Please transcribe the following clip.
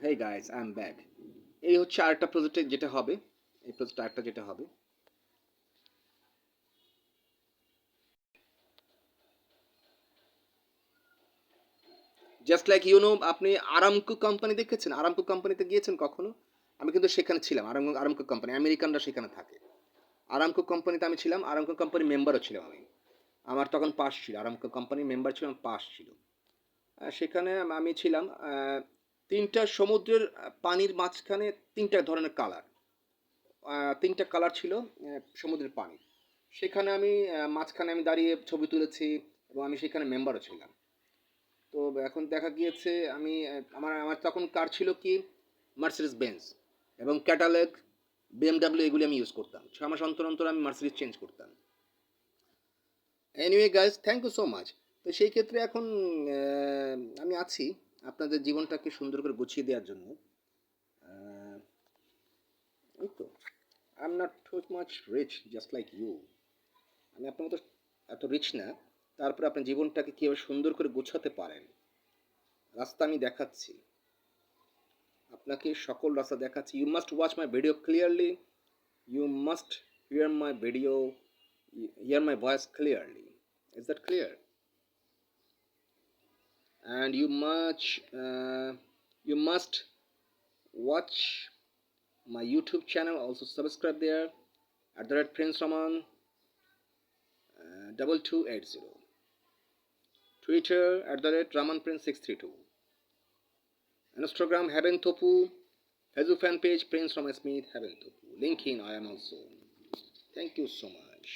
Hey guys, I am back. এই হচ্ছে আরেকটা প্রজেক্টে যেটা হবে। এই প্রজেক্ট আরেকটা যেটা হবে, জাস্ট লাইক আপনি আরামকো কোম্পানি দেখেছেন? আরামকো কোম্পানিতে গিয়েছেন কখনো? আমি কিন্তু সেখানে ছিলাম। আরামকো কোম্পানি, আমেরিকানরা সেখানে থাকে। আরামকো কোম্পানিতে আমি ছিলাম, আরামকো কোম্পানির মেম্বারও ছিলাম আমি। আমার তখন পাস ছিল, আরামকো কোম্পানির মেম্বার ছিলাম, পাস ছিল। সেখানে আমি ছিলাম ৩টা সমুদ্রের পানির মাঝখানে ৩টা ধরনের কালার। ৩টা কালার ছিল সমুদ্রের পানি। সেখানে আমি মাঝখানে আমি দাঁড়িয়ে ছবি তুলেছি এবং আমি সেখানে মেম্বারও ছিলাম। তো এখন দেখা গিয়েছে আমি আমার আমার তখন কার ছিল কি, মার্সিডিজ বেঞ্জ এবং ক্যাটালগ, বিএমডাব্লিউ এগুলি আমি ইউজ করতাম। 6 মাস অন্তর অন্তর আমি মার্সিডিজ চেঞ্জ করতাম। Anyway guys, thank you so much. তো সেই ক্ষেত্রে এখন আমি আছি আপনাদের জীবনটাকে সুন্দর করে গুছিয়ে দেওয়ার জন্য। আহ, এই তো, I am not too much rich just like you. আমি আপনার মতো এত রিচ না, তারপরে আপনার জীবনটাকে কীভাবে সুন্দর করে গোছাতে পারেন রাস্তা আমি দেখাচ্ছি আপনাকে, সকল রাস্তা দেখাচ্ছি। You must watch my video clearly, you must hear my video, hear my voice clearly. Is that clear? And you must watch my YouTube channel, also subscribe there at the red Prince Raman 2280, Twitter at the red Raman Prince 632, Instagram Heaven Topu, Facebook fan page Prince Raman Smith Heaven Topu, LinkedIn I am also. Thank you so much.